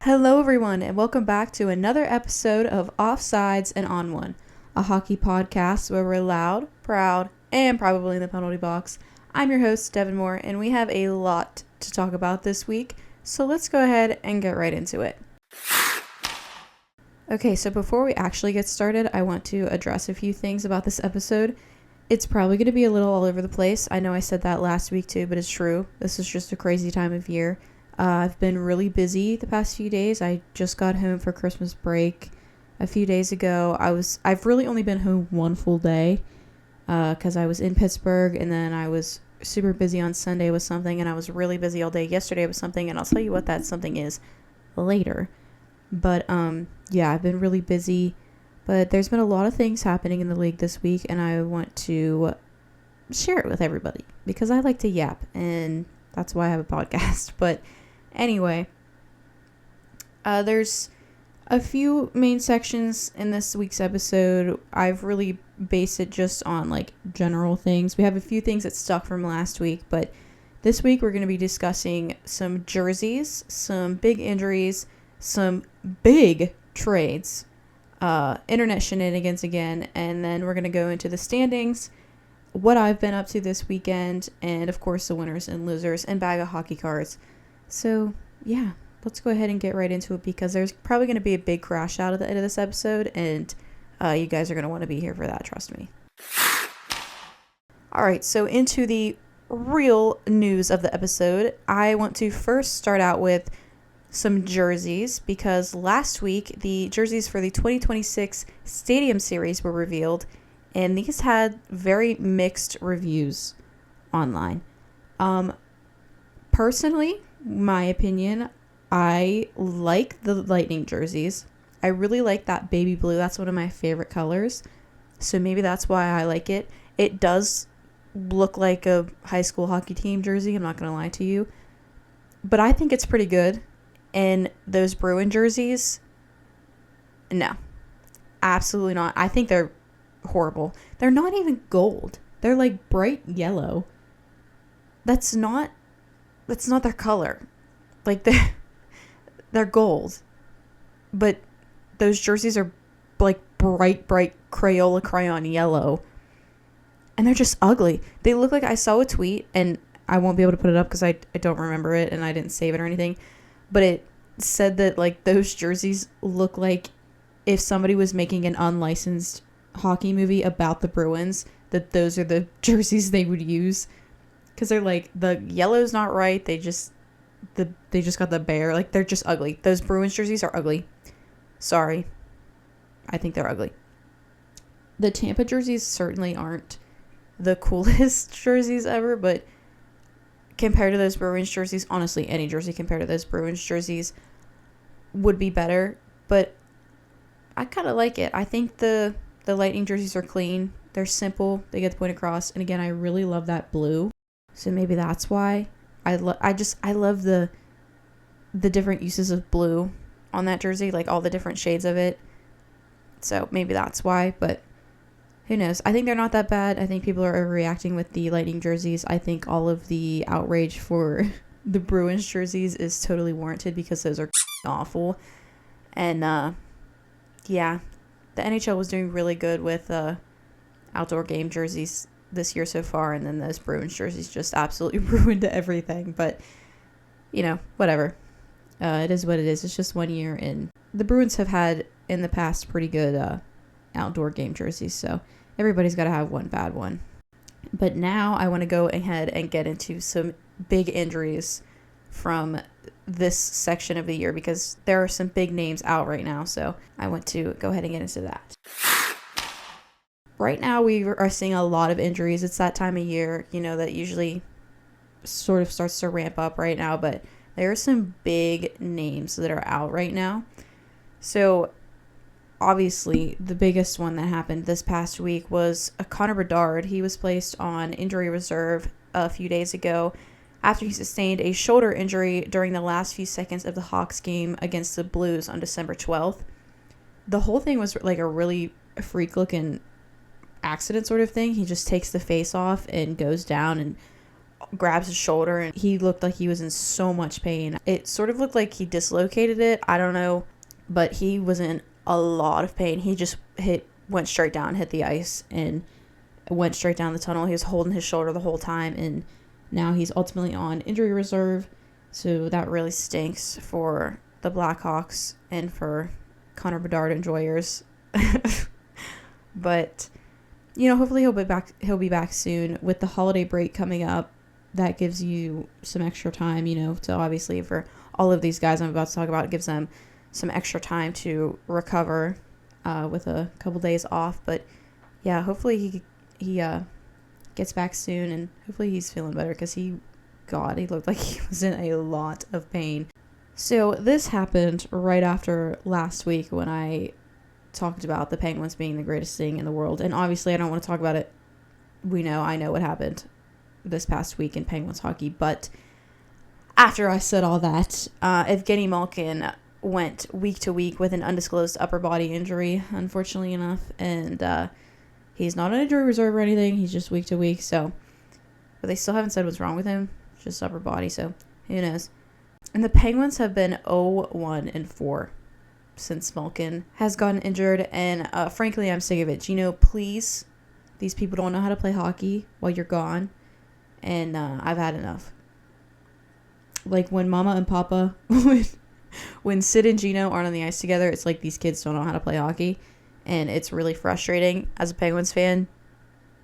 Hello, everyone, and welcome back to another episode of Offsides and On One, a hockey podcast where we're loud, proud, and probably in the penalty box. I'm your host, Devin Moore, and we have a lot to talk about this week, so let's go ahead and get right into it. Okay, so before we actually get started, I want to address a few things about this episode. It's probably going to be a little all over the place. I know I said that last week too, but it's true. This is just a crazy time of year. I've been really busy the past few days. I just got home for Christmas break a few days ago. I've really only been home one full day because I was in Pittsburgh, and then I was super busy on Sunday with something, and I was really busy all day yesterday with something, and I'll tell you what that something is later. But yeah, I've been really busy, but there's been a lot of things happening in the league this week, and I want to share it with everybody because I like to yap, and that's why I have a podcast. But anyway, there's a few main sections in this week's episode. I've really based it just on like general things. We have a few things that stuck from last week, but this week we're going to be discussing some jerseys, some big injuries, some big trades, internet shenanigans again, and then we're going to go into the standings, what I've been up to this weekend, and of course the winners and losers and bag of hockey cards. So yeah, let's go ahead and get right into it because there's probably going to be a big crash out at the end of this episode, and you guys are going to want to be here for that, trust me. Alright, so into the real news of the episode. I want to first start out with some jerseys because last week the jerseys for the 2026 Stadium Series were revealed, and these had very mixed reviews online. Personally, my opinion, I like the Lightning jerseys. I really like that baby blue. That's one of my favorite colors. So maybe that's why I like it. It does look like a high school hockey team jersey. I'm not going to lie to you. But I think it's pretty good. And those Bruin jerseys, no. Absolutely not. I think they're horrible. They're not even gold. They're like bright yellow. That's not their color. Like they're gold. But those jerseys are like bright Crayola crayon yellow. And they're just ugly. They look like, I saw a tweet, and I won't be able to put it up because I don't remember it and I didn't save it or anything. But it said that like those jerseys look like if somebody was making an unlicensed hockey movie about the Bruins, that those are the jerseys they would use, because they're like, the yellow's not right, they just got the bear, like they're just ugly. Those Bruins jerseys are ugly. Sorry, I think they're ugly. The Tampa jerseys certainly aren't the coolest jerseys ever, but compared to those Bruins jerseys, honestly, any jersey compared to those Bruins jerseys would be better. But I kind of like it. I think the Lightning jerseys are clean. They're simple. They get the point across. And again, I really love that blue. So maybe that's why I love the different uses of blue on that jersey, like all the different shades of it. So maybe that's why, but who knows? I think they're not that bad. I think people are overreacting with the Lightning jerseys. I think all of the outrage for the Bruins jerseys is totally warranted because those are awful. And yeah, the NHL was doing really good with outdoor game jerseys this year so far, and then those Bruins jerseys just absolutely ruined everything. But, you know, whatever. It is what it is. It's just 1 year, and the Bruins have had, in the past, pretty good outdoor game jerseys, so everybody's got to have one bad one. But now I want to go ahead and get into some big injuries from this section of the year because there are some big names out right now, so I want to go ahead and get into that. Right now we are seeing a lot of injuries. It's that time of year, you know, that usually sort of starts to ramp up right now, but there are some big names that are out right now. So obviously the biggest one that happened this past week was Connor Bedard. He was placed on injury reserve a few days ago after he sustained a shoulder injury during the last few seconds of the Hawks game against the Blues on December 12th. The whole thing was like a really freak-looking accident sort of thing. He just takes the face off and goes down, and grabs his shoulder, and he looked like he was in so much pain. It sort of looked like he dislocated it. I don't know, but he was in a lot of pain. He just went straight down, hit the ice, and went straight down the tunnel. He was holding his shoulder the whole time, and now he's ultimately on injury reserve. So that really stinks for the Blackhawks and for Connor Bedard enjoyers. But hopefully he'll be back soon. With the holiday break coming up, that gives you some extra time, to obviously, for all of these guys I'm about to talk about, it gives them some extra time to recover with a couple days off. But yeah, hopefully he gets back soon, and hopefully he's feeling better, because he looked like he was in a lot of pain. So this happened right after last week, when I talked about the Penguins being the greatest thing in the world. And obviously I don't want to talk about it. I know what happened this past week in Penguins hockey. But after I said all that, Evgeny Malkin went week to week with an undisclosed upper body injury, unfortunately enough. And he's not on injury reserve or anything. He's just week to week. So, but they still haven't said what's wrong with him. Just upper body. So who knows? And the Penguins have been 0-1-4 since Malkin has gotten injured, and frankly, I'm sick of it. Please, these people don't know how to play hockey while you're gone, and I've had enough. Like, when Mama and Papa, when Sid and Gino aren't on the ice together, it's like these kids don't know how to play hockey, and it's really frustrating as a Penguins fan,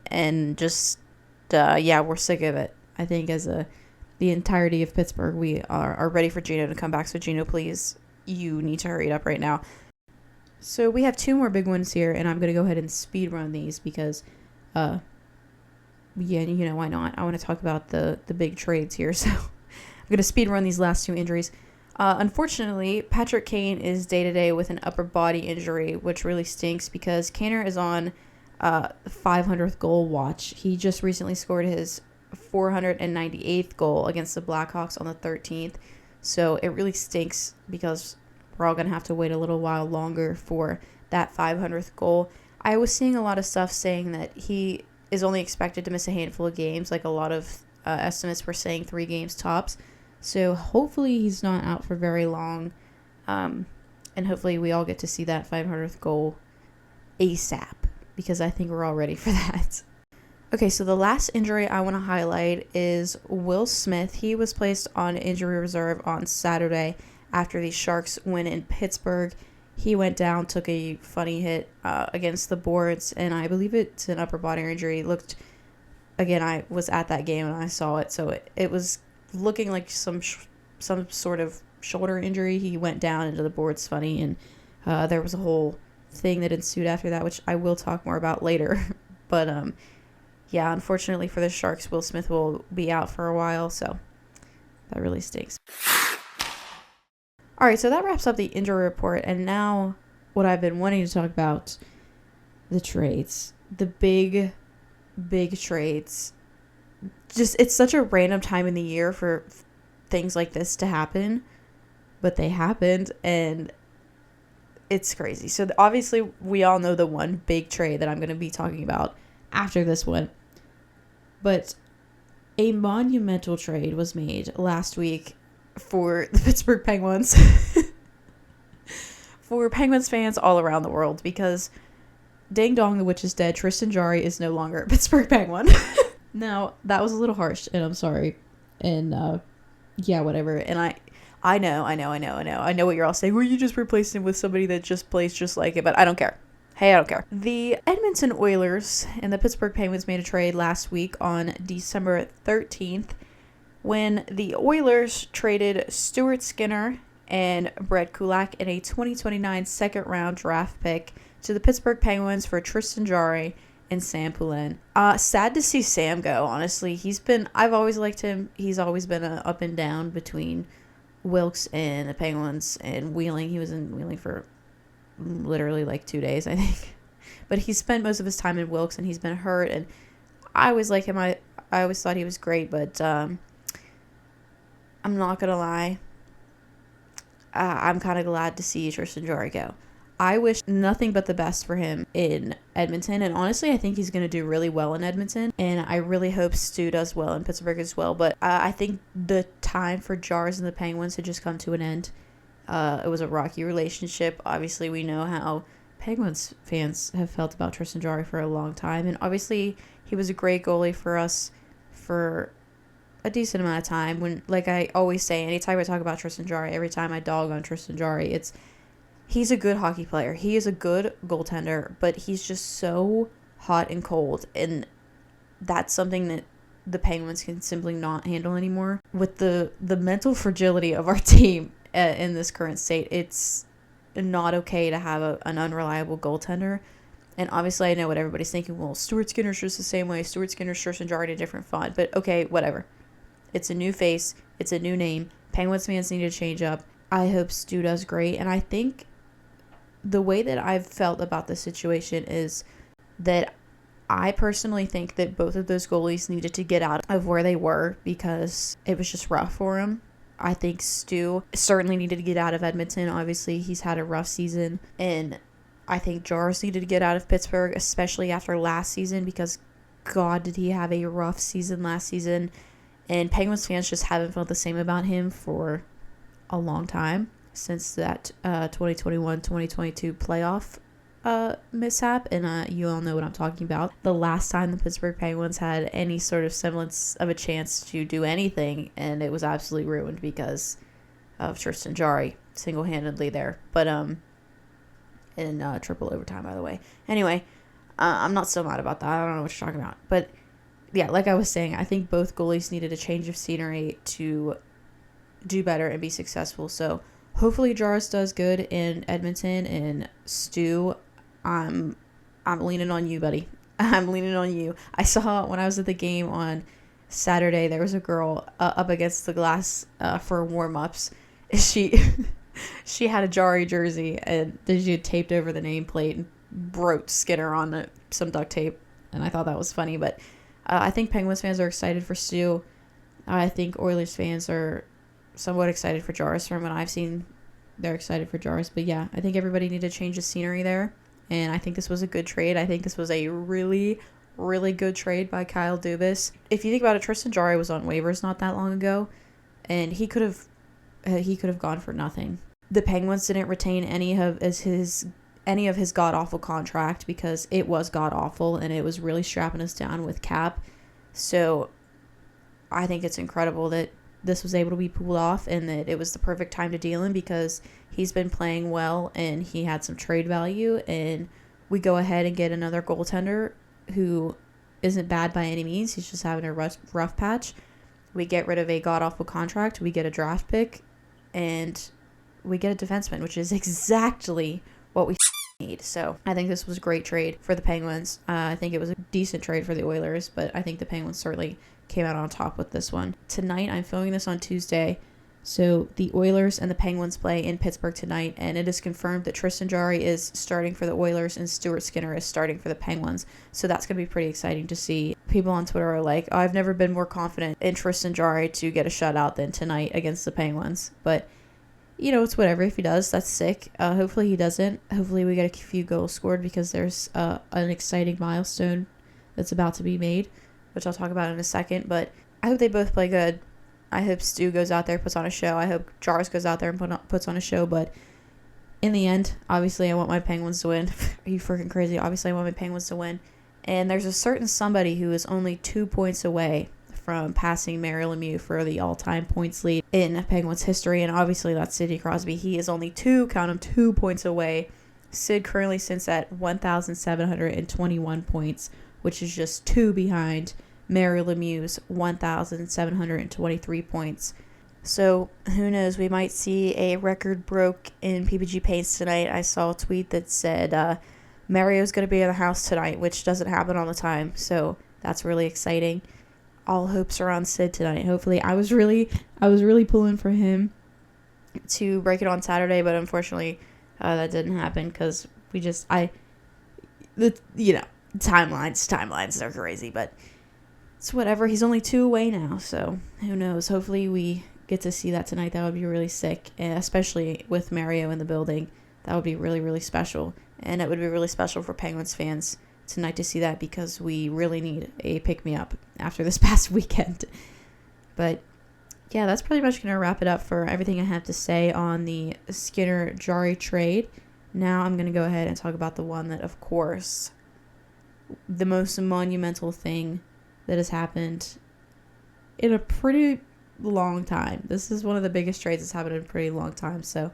and just, we're sick of it. I think the entirety of Pittsburgh, we are ready for Gino to come back, so Gino, please, you need to hurry it up right now. So we have 2 more big ones here, and I'm going to go ahead and speed run these because, why not? I want to talk about the big trades here, so I'm going to speed run these last 2 injuries. Unfortunately, Patrick Kane is day-to-day with an upper body injury, which really stinks because Kaner is on 500th goal watch. He just recently scored his 498th goal against the Blackhawks on the 13th. So it really stinks because we're all going to have to wait a little while longer for that 500th goal. I was seeing a lot of stuff saying that he is only expected to miss a handful of games. Like, a lot of estimates were saying 3 games tops. So hopefully he's not out for very long. And hopefully we all get to see that 500th goal ASAP, because I think we're all ready for that. Okay, so the last injury I want to highlight is Will Smith. He was placed on injury reserve on Saturday after the Sharks win in Pittsburgh. He went down, took a funny hit against the boards, and I believe it's an upper body injury. Again, I was at that game and I saw it, so it was looking like some sort of shoulder injury. He went down into the boards funny, and there was a whole thing that ensued after that, which I will talk more about later. But yeah, unfortunately for the Sharks, Will Smith will be out for a while, so that really stinks. All right, so that wraps up the injury report, and now what I've been wanting to talk about, the trades. The big trades. Just, it's such a random time in the year for things like this to happen, but they happened, and it's crazy. So obviously, we all know the one big trade that I'm going to be talking about after this one. But a monumental trade was made last week for the Pittsburgh Penguins. For Penguins fans all around the world, because ding dong, the witch is dead. Tristan Jarry is no longer a Pittsburgh Penguin. Now, that was a little harsh, and I'm sorry. And yeah, whatever. And I know what you're all saying. Well, you just replaced him with somebody that just plays just like it, but I don't care. Hey, I don't care. The Edmonton Oilers and the Pittsburgh Penguins made a trade last week on December 13th when the Oilers traded Stuart Skinner and Brett Kulak in a 2029 second-round draft pick to the Pittsburgh Penguins for Tristan Jarry and Sam Poulin. Sad to see Sam go, honestly. I've always liked him. He's always been up and down between Wilkes and the Penguins and Wheeling. He was in Wheeling for literally like 2 days, I think. But he spent most of his time in Wilkes, and he's been hurt, and I always like him. I always thought he was great, but I'm not gonna lie, I'm kind of glad to see Tristan Jarry go. I wish nothing but the best for him in Edmonton. And honestly, I think he's going to do really well in Edmonton. And I really hope Stu does well in Pittsburgh as well. But I think the time for Jars and the Penguins had just come to an end. It was a rocky relationship. Obviously, we know how Penguins fans have felt about Tristan Jarry for a long time. And obviously, he was a great goalie for us for a decent amount of time. When, like I always say, anytime I talk about Tristan Jarry, every time I dog on Tristan Jarry, he's a good hockey player. He is a good goaltender, but he's just so hot and cold. And that's something that the Penguins can simply not handle anymore. With the mental fragility of our team in this current state, it's not okay to have an unreliable goaltender. And obviously I know what everybody's thinking. Well, Stuart Skinner's just the same way. Stuart Skinner's Tristan Jarry in a different font. But okay, whatever. It's a new face. It's a new name. Penguins fans need to change up. I hope Stu does great. And I think the way that I've felt about this situation is that I personally think that both of those goalies needed to get out of where they were because it was just rough for them. I think Stu certainly needed to get out of Edmonton. Obviously, he's had a rough season. And I think Jars needed to get out of Pittsburgh, especially after last season, because God, did he have a rough season last season. And Penguins fans just haven't felt the same about him for a long time since that 2021-2022 playoff mishap. And you all know what I'm talking about. The last time the Pittsburgh Penguins had any sort of semblance of a chance to do anything, and it was absolutely ruined because of Tristan Jarry single-handedly there. But in triple overtime, by the way. Anyway, I'm not so mad about that. I don't know what you're talking about. But yeah, like I was saying, I think both goalies needed a change of scenery to do better and be successful. So hopefully Jars does good in Edmonton, and Stu, I'm leaning on you, buddy. I'm leaning on you. I saw when I was at the game on Saturday, there was a girl up against the glass for warm-ups. She had a Jarry jersey, and she had taped over the nameplate and wrote Skinner on some duct tape, and I thought that was funny. But I think Penguins fans are excited for Stu. I think Oilers fans are somewhat excited for Jars. From what I've seen, they're excited for Jars. But yeah, I think everybody needed to change the scenery there, and I think this was a good trade. I think this was a really, really good trade by Kyle Dubas. If you think about it, Tristan Jarry was on waivers not that long ago, and he could have gone for nothing. The Penguins didn't retain any of his god-awful contract because it was god-awful and it was really strapping us down with cap. So I think it's incredible that this was able to be pulled off and that it was the perfect time to deal him because he's been playing well and he had some trade value, and we go ahead and get another goaltender who isn't bad by any means. He's just having a rough patch. We get rid of a god-awful contract. We get a draft pick, and we get a defenseman, which is exactly what we need. So I think this was a great trade for the Penguins. I think it was a decent trade for the Oilers, but I think the Penguins certainly came out on top with this one. Tonight, I'm filming this on Tuesday, so the Oilers and the Penguins play in Pittsburgh tonight, and it is confirmed that Tristan Jarry is starting for the Oilers and Stuart Skinner is starting for the Penguins. So that's going to be pretty exciting to see. People on Twitter are like, I've never been more confident in Tristan Jarry to get a shutout than tonight against the Penguins. But you know, it's whatever. If he does, that's sick. Hopefully he doesn't. Hopefully we get a few goals scored because there's an exciting milestone that's about to be made, which I'll talk about in a second. But I hope they both play good. I hope Stu goes out there, puts on a show. I hope Jars goes out there and puts on a show. But in the end, obviously I want my Penguins to win. Are you freaking crazy? Obviously I want my Penguins to win. And there's a certain somebody who is only 2 points away from passing Mario Lemieux for the all-time points lead in Penguins history, and obviously that's Sidney Crosby. He is only 2 points away. Sid currently sits at 1,721 points, which is just 2 behind Mario Lemieux's 1,723 points. So who knows, we might see a record broke in PPG paints tonight. I saw a tweet that said Mario's going to be in the house tonight, which doesn't happen all the time, so that's really exciting. All hopes are on Sid tonight. Hopefully, I was really pulling for him to break it on Saturday, but unfortunately, that didn't happen because timelines are crazy, but it's whatever. He's only 2 away now, so who knows? Hopefully, we get to see that tonight. That would be really sick, especially with Mario in the building. That would be really, really special. And it would be really special for Penguins fans tonight to see that, because we really need a pick-me-up after this past weekend. But yeah, that's pretty much going to wrap it up for everything I have to say on the Skinner-Jarry trade. Now I'm going to go ahead and talk about the one that, of course, the most monumental thing that has happened in a pretty long time. This is one of the biggest trades that's happened in a pretty long time. So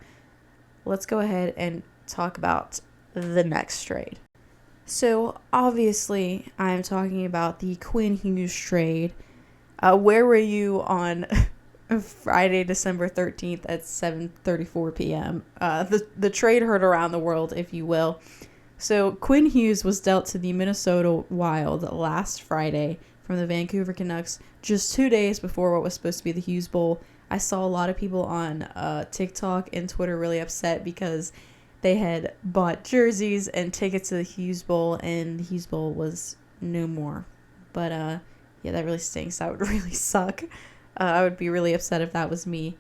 let's go ahead and talk about the next trade. So obviously I'm talking about the Quinn Hughes trade. Where were you on Friday, December 13th at 7:34 p.m.? The trade heard around the world, if you will. So Quinn Hughes was dealt to the Minnesota Wild last Friday from the Vancouver Canucks, just 2 days before what was supposed to be the Hughes Bowl. I saw a lot of people on TikTok and Twitter really upset because they had bought jerseys and tickets to the Hughes Bowl, and the Hughes Bowl was no more. But yeah, that really stinks. That would really suck. I would be really upset if that was me.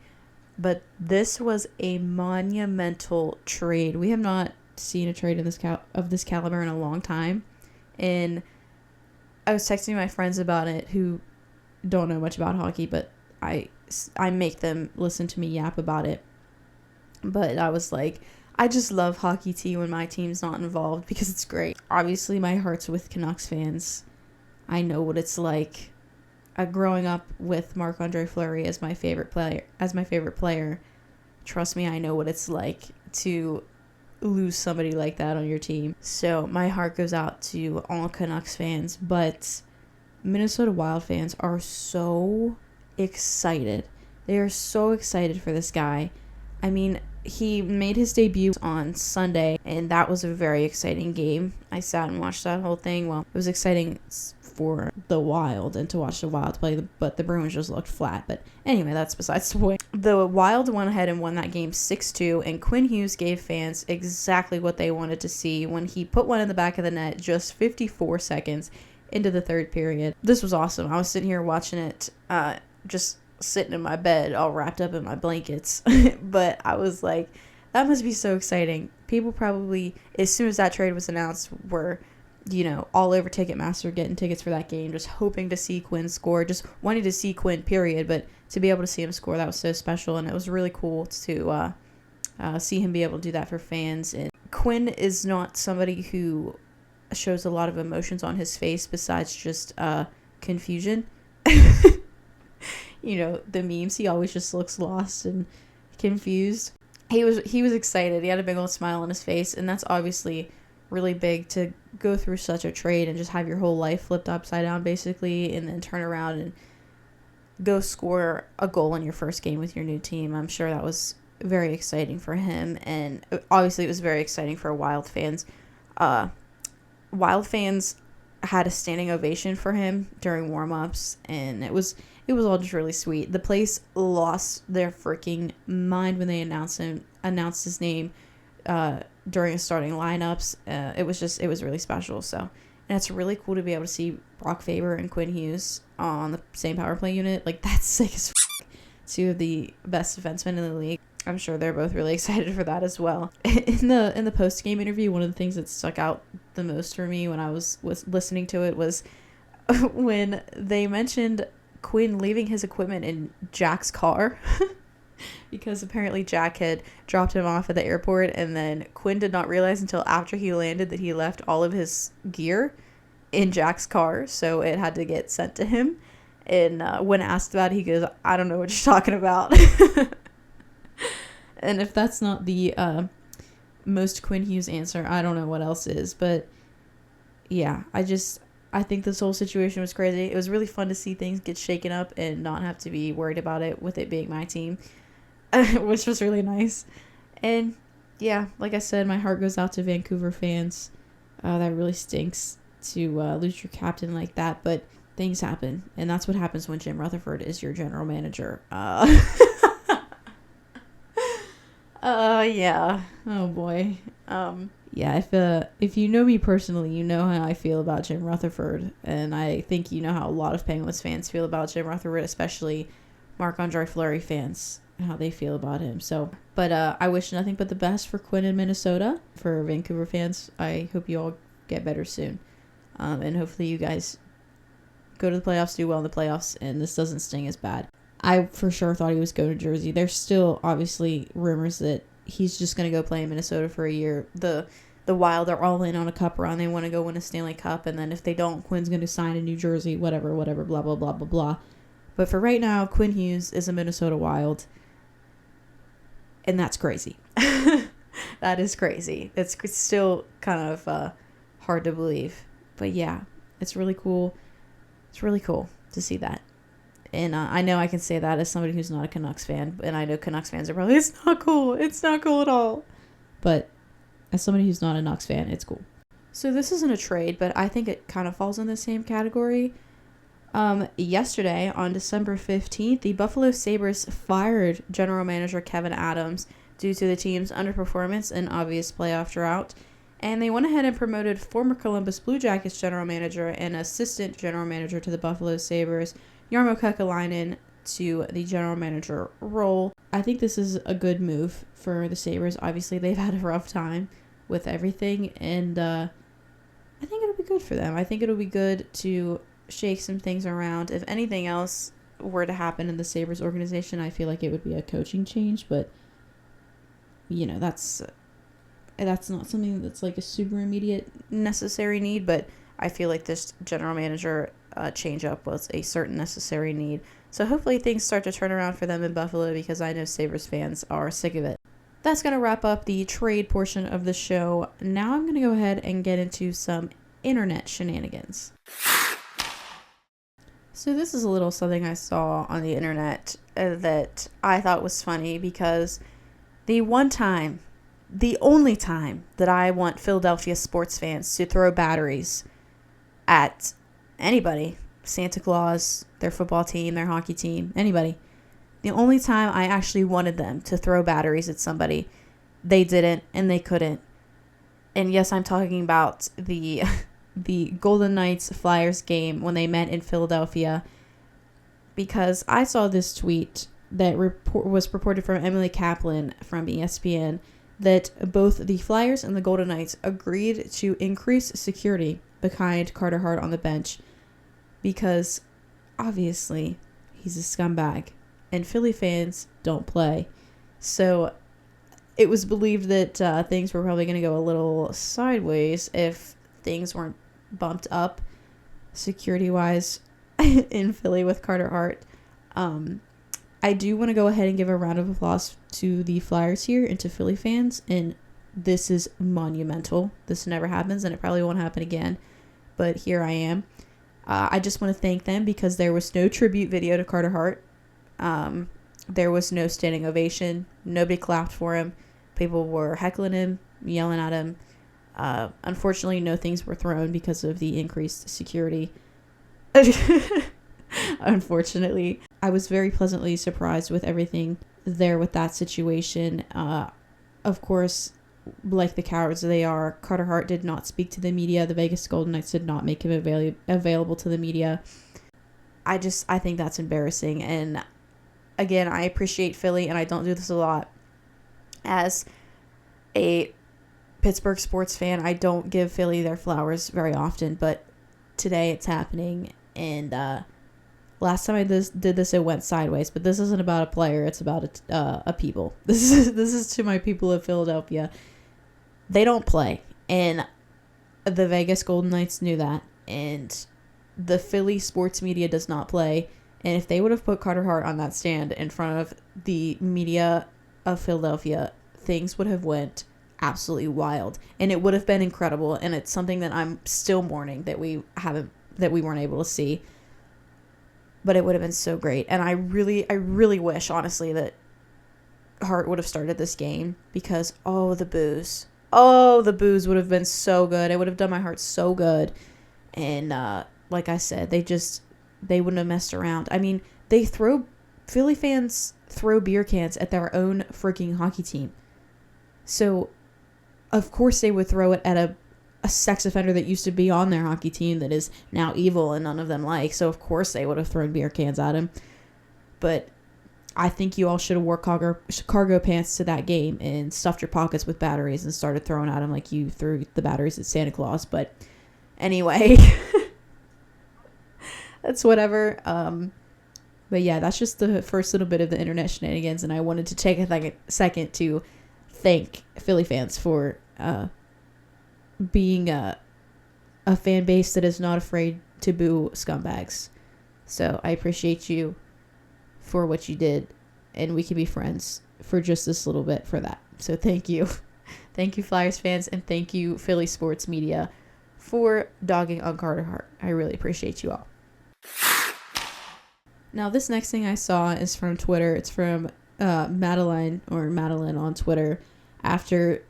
But this was a monumental trade. We have not seen a trade in of this caliber in a long time. And I was texting my friends about it who don't know much about hockey, but I make them listen to me yap about it. But I was like, I just love hockey tea when my team's not involved because it's great. Obviously, my heart's with Canucks fans. I know what it's like. Growing up with Marc-Andre Fleury as my favorite player, trust me, I know what it's like to lose somebody like that on your team. So my heart goes out to all Canucks fans, but Minnesota Wild fans are so excited. They are so excited for this guy. I mean, he made his debut on Sunday, and that was a very exciting game. I sat and watched that whole thing. Well, it was exciting for the Wild and to watch the Wild play, but the Bruins just looked flat. But anyway, that's besides the point. The Wild went ahead and won that game 6-2, and Quinn Hughes gave fans exactly what they wanted to see when he put one in the back of the net just 54 seconds into the third period. This was awesome. I was sitting here watching it, just sitting in my bed all wrapped up in my blankets. But I was like, that must be so exciting. People probably, as soon as that trade was announced, were all over Ticketmaster getting tickets for that game, just hoping to see Quinn score, just wanting to see Quinn, period. But to be able to see him score, that was so special, and it was really cool to see him be able to do that for fans. And Quinn is not somebody who shows a lot of emotions on his face besides just confusion. The memes, he always just looks lost and confused. He was excited. He had a big old smile on his face, and that's obviously really big to go through such a trade and just have your whole life flipped upside down basically, and then turn around and go score a goal in your first game with your new team. I'm sure that was very exciting for him, and obviously it was very exciting for Wild fans. Wild fans had a standing ovation for him during warm-ups, and it was all just really sweet. The place lost their freaking mind when they announced his name during the starting lineups. It was really special. So, and it's really cool to be able to see Brock Faber and Quinn Hughes on the same power play unit. Like, that's sick as fuck. Two of the best defensemen in the league. I'm sure they're both really excited for that as well. In the post game interview, one of the things that stuck out the most for me when I was listening to it was when they mentioned Quinn leaving his equipment in Jack's car. Because apparently Jack had dropped him off at the airport, and then Quinn did not realize until after he landed that he left all of his gear in Jack's car, so it had to get sent to him. And when asked about it, he goes, I don't know what you're talking about. And if that's not the most Quinn Hughes answer, I don't know what else is. But yeah, I think this whole situation was crazy. It was really fun to see things get shaken up and not have to be worried about it with it being my team, which was really nice. And yeah, like I said, my heart goes out to Vancouver fans. That really stinks to lose your captain like that, but things happen, and that's what happens when Jim Rutherford is your general manager. Yeah. Oh boy. Yeah, if you know me personally, you know how I feel about Jim Rutherford, and I think you know how a lot of Penguins fans feel about Jim Rutherford, especially Marc-Andre Fleury fans. how they feel about him. So, but I wish nothing but the best for Quinn in Minnesota. For Vancouver fans, I hope you all get better soon. And hopefully you guys go to the playoffs, do well in the playoffs, and this doesn't sting as bad. I for sure thought he was going to Jersey. There's still obviously rumors that he's just going to go play in Minnesota for a year. The Wild are all in on a cup run. They want to go win a Stanley Cup, and then if they don't, Quinn's going to sign in New Jersey, whatever, blah, blah, blah, blah, blah. But for right now, Quinn Hughes is a Minnesota Wild, and that's crazy. That is crazy. It's still kind of hard to believe. But yeah, it's really cool. It's really cool to see that. And I know I can say that as somebody who's not a Canucks fan, and I know Canucks fans are probably, it's not cool at all. But as somebody who's not a Canucks fan, it's cool. So this isn't a trade, but I think it kind of falls in the same category. Yesterday, on December 15th, the Buffalo Sabres fired general manager Kevin Adams due to the team's underperformance and obvious playoff drought. And they went ahead and promoted former Columbus Blue Jackets general manager and assistant general manager to the Buffalo Sabres, Jarmo Kekalainen, to the general manager role. I think this is a good move for the Sabres. Obviously, they've had a rough time with everything, and I think it'll be good for them. I think it'll be good to shake some things around. If anything else were to happen in the Sabres organization, I feel like it would be a coaching change, but that's not something that's like a super immediate necessary need, but I feel like this general manager change up was a certain necessary need. So hopefully things start to turn around for them in Buffalo, because I know Sabres fans are sick of it. That's going to wrap up the trade portion of the show. Now I'm going to go ahead and get into some internet shenanigans. So this is a little something I saw on the internet that I thought was funny, because the only time that I want Philadelphia sports fans to throw batteries at anybody, Santa Claus, their football team, their hockey team, anybody, the only time I actually wanted them to throw batteries at somebody, they didn't and they couldn't. And yes, I'm talking about the Golden Knights Flyers game when they met in Philadelphia, because I saw this tweet that was reported from Emily Kaplan from ESPN that both the Flyers and the Golden Knights agreed to increase security behind Carter Hart on the bench, because obviously he's a scumbag and Philly fans don't play. So it was believed that things were probably going to go a little sideways if things weren't bumped up security-wise in Philly with Carter Hart. I do want to go ahead and give a round of applause to the Flyers here and to Philly fans, and this is monumental. This never happens, and it probably won't happen again, but here I am. I just want to thank them, because there was no tribute video to Carter Hart. There was no standing ovation. Nobody clapped for him. People were heckling him, yelling at him. Unfortunately, no things were thrown because of the increased security. Unfortunately, I was very pleasantly surprised with everything there with that situation. Of course, like the cowards they are, Carter Hart did not speak to the media. The Vegas Golden Knights did not make him available to the media. I think that's embarrassing. And again, I appreciate Philly, and I don't do this a lot. As a Pittsburgh sports fan, I don't give Philly their flowers very often, but today it's happening. And last time I did this, it went sideways. But this isn't about a player; it's about a people. This is to my people of Philadelphia. They don't play, and the Vegas Golden Knights knew that, and the Philly sports media does not play. And if they would have put Carter Hart on that stand in front of the media of Philadelphia, things would have went absolutely wild, and it would have been incredible. And it's something that I'm still mourning that we weren't able to see. But it would have been so great, and I really wish, honestly, that Hart would have started this game, because the booze would have been so good. It would have done my heart so good. And like I said, they wouldn't have messed around. I mean, Philly fans throw beer cans at their own freaking hockey team. So, of course they would throw it at a sex offender that used to be on their hockey team that is now evil and none of them like. So, of course they would have thrown beer cans at him. But I think you all should have wore cargo pants to that game and stuffed your pockets with batteries and started throwing at them like you threw the batteries at Santa Claus. But anyway, that's whatever. But yeah, that's just the first little bit of the internet shenanigans, and I wanted to take a second to thank Philly fans for being a fan base that is not afraid to boo scumbags. So I appreciate you for what you did, and we can be friends for just this little bit for that. So thank you. Thank you, Flyers fans, and thank you, Philly sports media, for dogging on Carter Hart. I really appreciate you all. Now, this next thing I saw is from Twitter. It's from Madeline on Twitter. After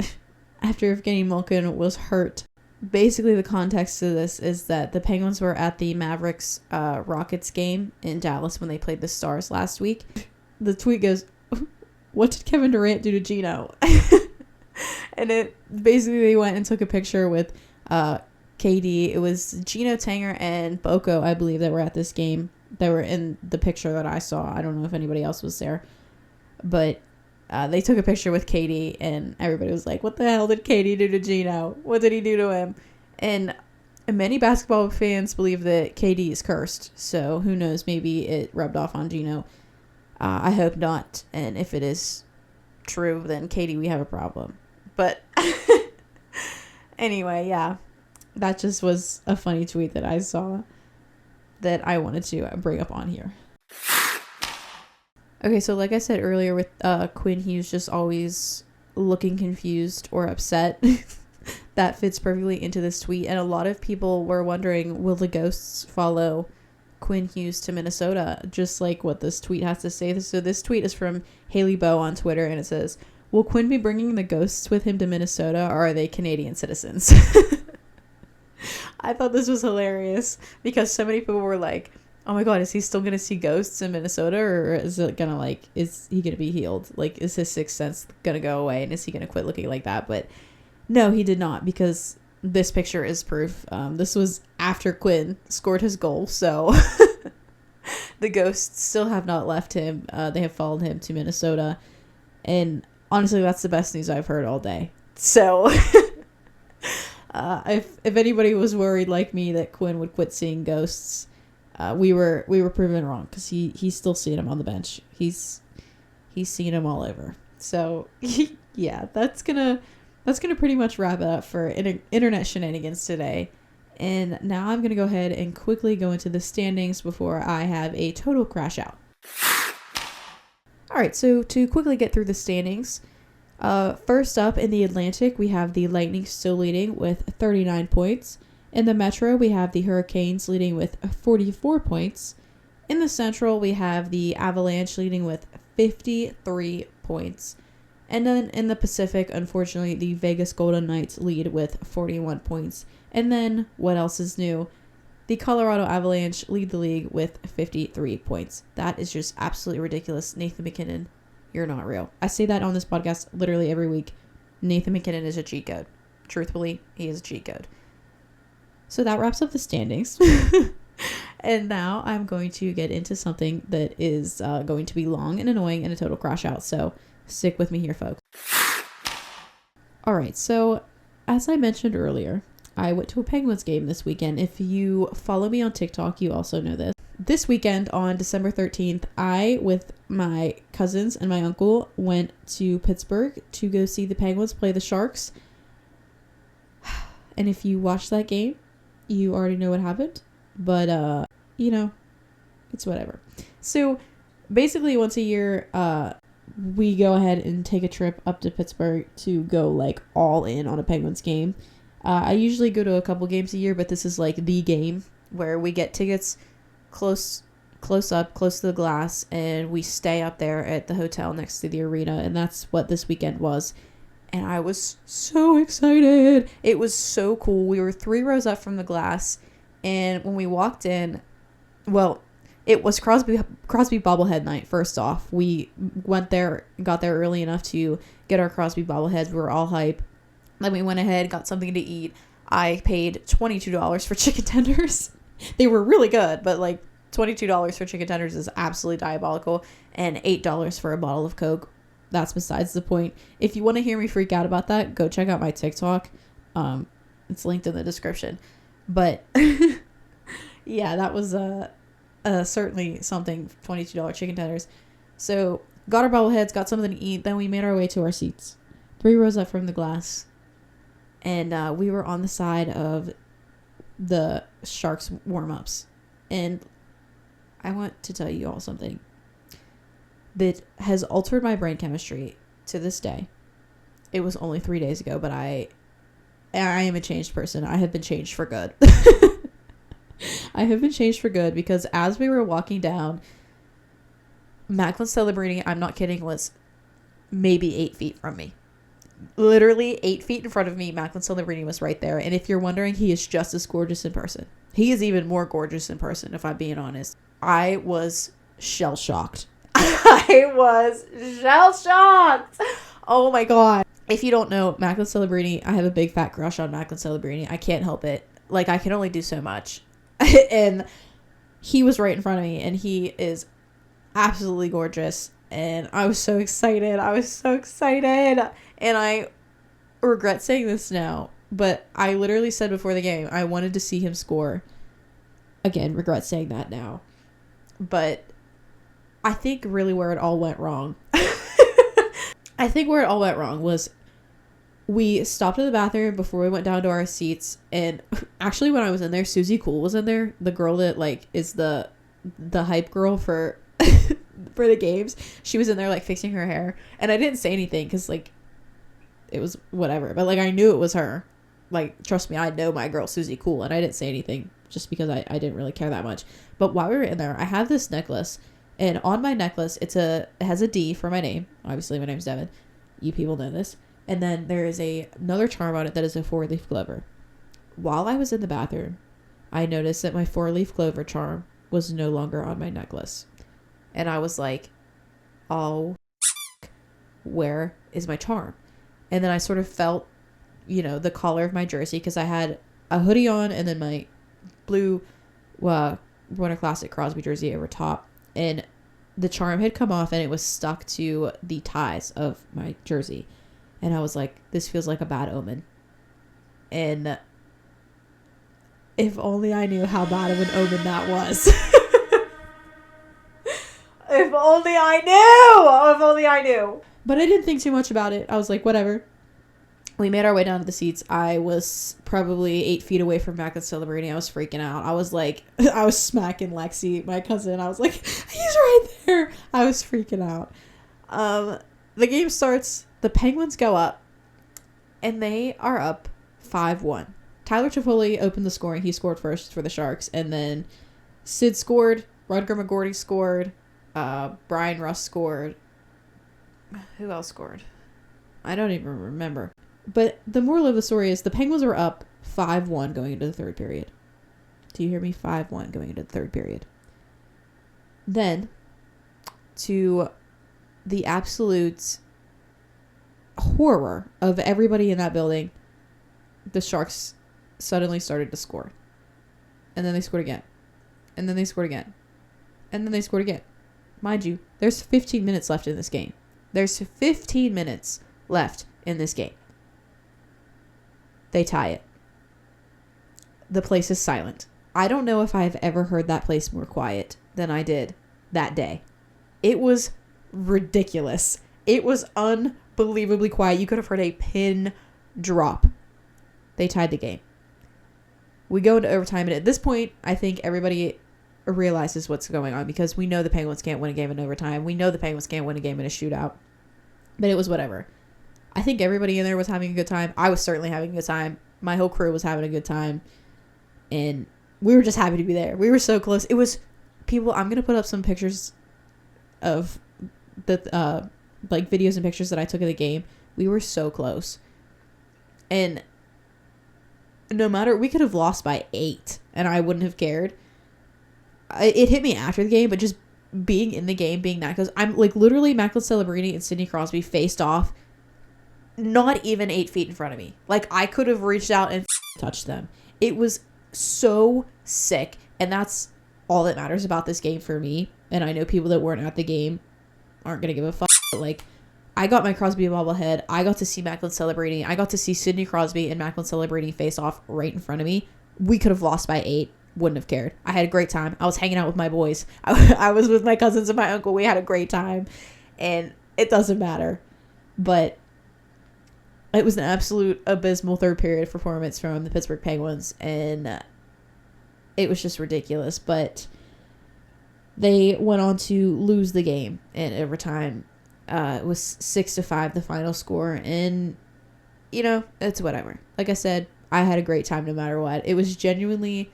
Evgeny Malkin was hurt. Basically, the context to this is that the Penguins were at the Mavericks Rockets game in Dallas when they played the Stars last week. The tweet goes, "What did Kevin Durant do to Gino?" And it basically, they went and took a picture with KD. It was Gino, Tanger, and Boko, I believe, that were at this game. That were in the picture that I saw. I don't know if anybody else was there. But they took a picture with KD, and everybody was like, what the hell did KD do to Gino? What did he do to him? And many basketball fans believe that KD is cursed. So who knows? Maybe it rubbed off on Gino. I hope not. And if it is true, then KD, we have a problem. But anyway, yeah. That just was a funny tweet that I saw that I wanted to bring up on here. Okay, so like I said earlier with Quinn Hughes just always looking confused or upset, that fits perfectly into this tweet. And a lot of people were wondering, will the Ghosts follow Quinn Hughes to Minnesota? Just like what this tweet has to say. So this tweet is from Haley Bow on Twitter, and it says, will Quinn be bringing the Ghosts with him to Minnesota, or are they Canadian citizens? I thought this was hilarious because so many people were like, oh my god, is he still gonna see ghosts in Minnesota, or is it gonna is he gonna be healed? Like, is his sixth sense gonna go away, and is he gonna quit looking like that? But no, he did not, because this picture is proof. This was after Quinn scored his goal, so the Ghosts still have not left him. They have followed him to Minnesota, and honestly, that's the best news I've heard all day. So if anybody was worried like me that Quinn would quit seeing ghosts, we were proven wrong, because he's still seeing them on the bench. He's seeing them all over. So yeah, that's gonna pretty much wrap it up for internet shenanigans today. And now I'm gonna go ahead and quickly go into the standings before I have a total crash out. All right, so to quickly get through the standings. First up in the Atlantic, we have the Lightning still leading with 39 points. In the Metro, we have the Hurricanes leading with 44 points. In the Central, we have the Avalanche leading with 53 points. And then in the Pacific, unfortunately, the Vegas Golden Knights lead with 41 points. And then, what else is new? The Colorado Avalanche lead the league with 53 points. That is just absolutely ridiculous. Nathan MacKinnon, you're not real. I say that on this podcast literally every week. Nathan MacKinnon is a cheat code. Truthfully, he is a cheat code. So that wraps up the standings. And now I'm going to get into something that is going to be long and annoying and a total crash out. So stick with me here, folks. All right. So as I mentioned earlier, I went to a Penguins game this weekend. If you follow me on TikTok, you also know this. This weekend on December 13th, I, with my cousins and my uncle, went to Pittsburgh to go see the Penguins play the Sharks. And if you watched that game, you already know what happened. But, it's whatever. So, basically, once a year, we go ahead and take a trip up to Pittsburgh to go, all in on a Penguins game. I usually go to a couple games a year, but this is, the game where we get tickets close up, close to the glass, and we stay up there at the hotel next to the arena, and that's what this weekend was. And I was so excited. It was so cool. We were 3 rows up from the glass, and when we walked in, well, it was Crosby bobblehead night. First off, we got there early enough to get our Crosby bobbleheads. We were all hype. Then we went ahead, got something to eat. I paid $22 for chicken tenders. They were really good, but $22 for chicken tenders is absolutely diabolical, and $8 for a bottle of Coke. That's besides the point. If you want to hear me freak out about that, go check out my TikTok. It's linked in the description. But yeah, that was certainly something. $22 chicken tenders. So got our bobbleheads, got something to eat. Then we made our way to our seats, 3 rows up from the glass, and we were on the side of the Sharks warm-ups. And I want to tell you all something that has altered my brain chemistry to this day. It was only 3 days ago, but I am a changed person. I have been changed for good. I have been changed for good because as we were walking down, Macklin Celebrini, I'm not kidding, was maybe 8 feet from me. Literally 8 feet in front of me, Macklin Celebrini was right there. And if you're wondering, he is just as gorgeous in person. He is even more gorgeous in person, if I'm being honest. I was shell-shocked. I was shell-shocked. Oh my God. If you don't know, Macklin Celebrini, I have a big fat crush on Macklin Celebrini. I can't help it. Like, I can only do so much. And he was right in front of me, and he is absolutely gorgeous. And I was so excited. And I regret saying this now, but I literally said before the game, I wanted to see him score. Again, regret saying that now. But I think really where it all went wrong. I think where it all went wrong was we stopped in the bathroom before we went down to our seats. And actually when I was in there, Susie Cool was in there. The girl that like is the hype girl for for the games. She was in there like fixing her hair. And I didn't say anything because like it was whatever. But like I knew it was her. Like trust me, I know my girl Susie Cool. And I didn't say anything just because I didn't really care that much. But while we were in there, I have this necklace. And on my necklace, it has a D for my name. Obviously, my name's Devin. You people know this. And then there is another charm on it that is a 4-leaf clover. While I was in the bathroom, I noticed that my 4-leaf clover charm was no longer on my necklace. And I was like, oh, where is my charm? And then I sort of felt, the collar of my jersey because I had a hoodie on and then my blue Runner Classic Crosby jersey over top. And the charm had come off and it was stuck to the ties of my jersey. And I was like, this feels like a bad omen. And if only I knew how bad of an omen that was. If only I knew. But I didn't think too much about it. I was like, whatever. We made our way down to the seats. I was probably 8 feet away from Macklin Celebrini. I was freaking out. I was smacking Lexi, my cousin. I was like, he's right there. I was freaking out. The game starts. The Penguins go up. And they are up 5-1. Tyler Toffoli opened the scoring. He scored first for the Sharks. And then Sid scored. Rutger McGorty scored. Brian Russ scored. Who else scored? I don't even remember. But the moral of the story is the Penguins were up 5-1 going into the third period. Do you hear me? 5-1 going into the third period. Then, to the absolute horror of everybody in that building, the Sharks suddenly started to score. And then they scored again. And then they scored again. And then they scored again. Mind you, there's 15 minutes left in this game. There's 15 minutes left in this game. They tie it. The place is silent. I don't know if I've ever heard that place more quiet than I did that day. It was ridiculous. It was unbelievably quiet. You could have heard a pin drop. They tied the game. We go into overtime, and at this point, I think everybody realizes what's going on because we know the Penguins can't win a game in overtime. We know the Penguins can't win a game in a shootout. But it was whatever. I think everybody in there was having a good time. I was certainly having a good time. My whole crew was having a good time. And we were just happy to be there. We were so close. It was people. I'm going to put up some pictures of the videos and pictures that I took of the game. We were so close. And no matter, we could have lost by 8 and I wouldn't have cared. It hit me after the game, but just being in the game, being that close. I'm like literally Macklin Celebrini and Sidney Crosby faced off not even 8 feet in front of me. Like I could have reached out and touched them. It was so sick. And that's all that matters about this game for me. And I know people that weren't at the game aren't going to give a fuck. But, like, I got my Crosby bobblehead. I got to see Macklin celebrating. I got to see Sidney Crosby and Macklin celebrating face off right in front of me. We could have lost by 8. Wouldn't have cared. I had a great time. I was hanging out with my boys. I was with my cousins and my uncle. We had a great time. And it doesn't matter. But it was an absolute abysmal third period performance from the Pittsburgh Penguins. And it was just ridiculous. But they went on to lose the game in overtime. It was 6-5, the final score. And, you know, it's whatever. Like I said, I had a great time no matter what. It was genuinely...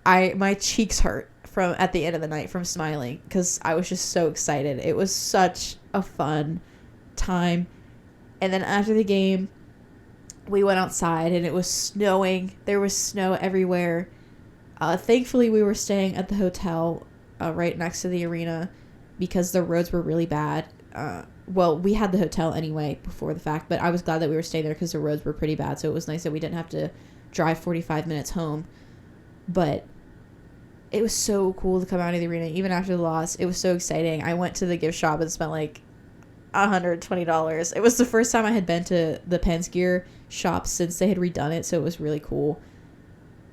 my cheeks hurt from at the end of the night from smiling because I was just so excited. It was such a fun time. And then after the game, we went outside and it was snowing. There was snow everywhere. Thankfully, we were staying at the hotel right next to the arena because the roads were really bad. Well, we had the hotel anyway before the fact, but I was glad that we were staying there because the roads were pretty bad. So it was nice that we didn't have to drive 45 minutes home. But it was so cool to come out of the arena, even after the loss. It was so exciting. I went to the gift shop and spent like $120. It was the first time I had been to the Pens gear shop since they had redone it, so it was really cool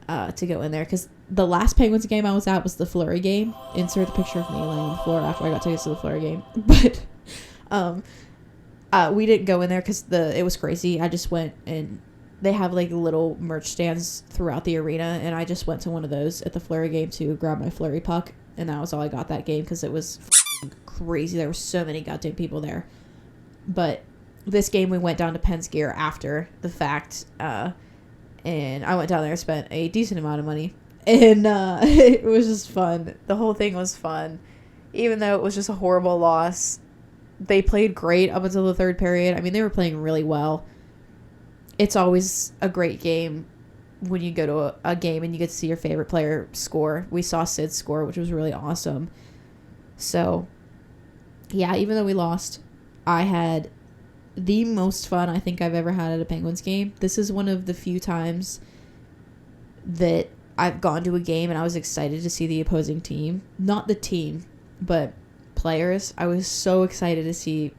to go in there. Because the last Penguins game I was at was the Fleury game. Insert the picture of me laying on the floor after I got tickets to the Fleury game. But we didn't go in there because it was crazy. I just went and... They have like little merch stands throughout the arena, and I just went to one of those at the Fleury game to grab my Fleury puck, and that was all I got that game because it was crazy. There were so many goddamn people there. But this game we went down to Pens gear after the fact, and I went down there and spent a decent amount of money, and it was just fun. The whole thing was fun, even though it was just a horrible loss. They played great up until the third period. I mean, they were playing really well. It's always a great game when you go to a game and you get to see your favorite player score. We saw Sid score, which was really awesome. So, yeah, even though we lost, I had the most fun I think I've ever had at a Penguins game. This is one of the few times that I've gone to a game and I was excited to see the opposing team. Not the team, but players. I was so excited to see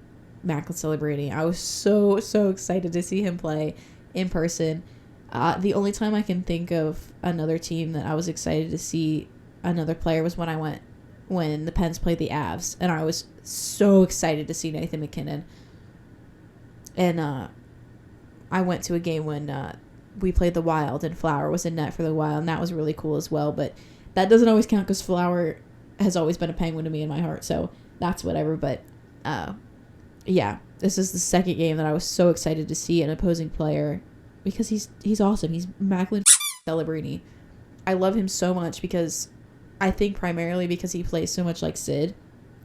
Macklin celebrating. I was so excited to see him play in person. The only time I can think of another team that I was excited to see another player was when the Pens played the Avs, and I was so excited to see Nathan McKinnon. And I went to a game when we played the Wild and Flower was in net for the Wild, and that was really cool as well. But that doesn't always count because Flower has always been a Penguin to me in my heart, so that's whatever. But yeah, this is the second game that I was so excited to see an opposing player because he's awesome. He's Macklin Celebrini. I love him so much because I think primarily because he plays so much like Sid.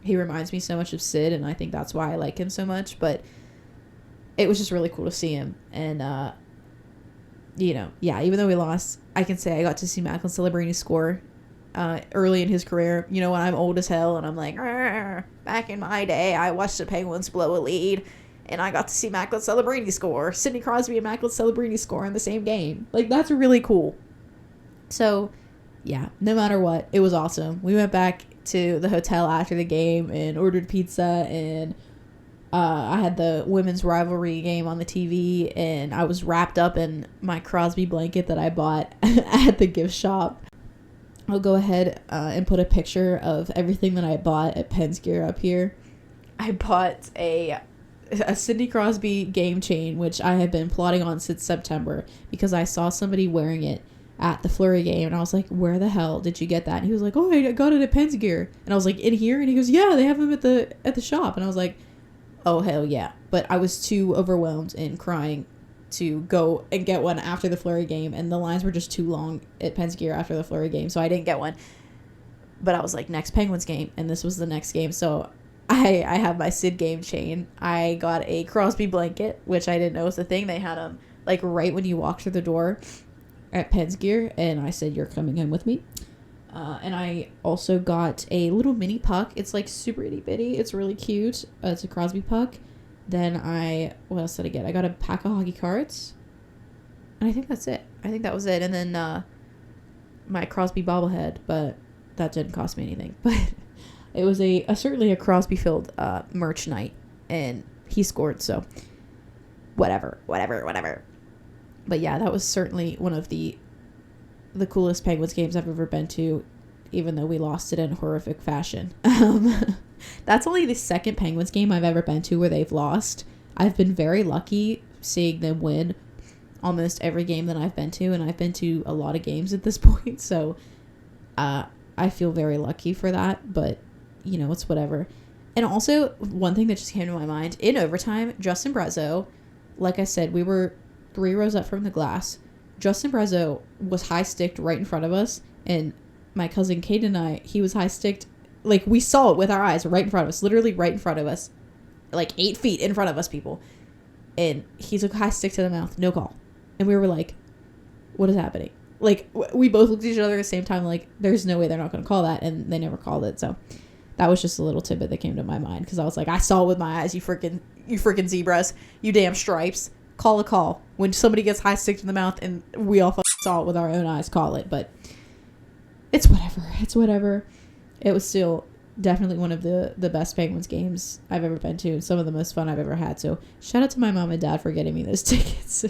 He reminds me so much of Sid, and I think that's why I like him so much. But it was just really cool to see him. And, you know, yeah, even though we lost, I can say I got to see Macklin Celebrini score early in his career. You know, when I'm old as hell and I'm like, back in my day, I watched the Penguins blow a lead and I got to see Macklin Celebrini score. Sidney Crosby and Macklin Celebrini score in the same game. Like, that's really cool. So, yeah, no matter what, it was awesome. We went back to the hotel after the game and ordered pizza, and I had the women's rivalry game on the TV, and I was wrapped up in my Crosby blanket that I bought at the gift shop. I'll go ahead and put a picture of everything that I bought at Pens Gear up here. I bought a Sidney Crosby game chain, which I have been plotting on since September because I saw somebody wearing it at the Fleury game, and I was like, where the hell did you get that? And he was like, oh, I got it at Pens Gear. And I was like, in here? And he goes, yeah, they have them at the shop. And I was like, oh, hell yeah. But I was too overwhelmed and crying to go and get one after the Fleury game, and the lines were just too long at Pens Gear after the Fleury game, so I didn't get one. But I was like, next Penguins game, and this was the next game, so I have my Sid game chain. I got a Crosby blanket, which I didn't know was a thing. They had them like right when you walk through the door at Pens Gear, and I said, you're coming in with me. And I also got a little mini puck. It's like super itty bitty. It's really cute. It's a Crosby puck. Then what else did I get? I got a pack of hockey cards. And I think that's it. I think that was it. And then my Crosby bobblehead, but that didn't cost me anything. But it was certainly a Crosby filled merch night, and he scored, so whatever. But yeah, that was certainly one of the coolest Penguins games I've ever been to, even though we lost it in horrific fashion. That's only the second Penguins game I've ever been to where they've lost. I've been very lucky seeing them win almost every game that I've been to, and I've been to a lot of games at this point, so I feel very lucky for that, but, you know, it's whatever. And also, one thing that just came to my mind, in overtime, Justin Brezzo, like I said, we were 3 rows up from the glass. Justin Brezzo was high-sticked right in front of us, and my cousin Kate and I, he was high-sticked, like, we saw it with our eyes right in front of us, literally right in front of us, like 8 feet in front of us, people. And he took a high stick to the mouth, no call. And we were like, what is happening? Like, we both looked at each other at the same time, like, there's no way they're not going to call that, and they never called it, so that was just a little tidbit that came to my mind, because I was like, I saw it with my eyes, you freaking zebras, you damn stripes. Call a call. When somebody gets high stick to the mouth and we all saw it with our own eyes, call it. But it's whatever. It was still definitely one of the best Penguins games I've ever been to, and some of the most fun I've ever had. So shout out to my mom and dad for getting me those tickets.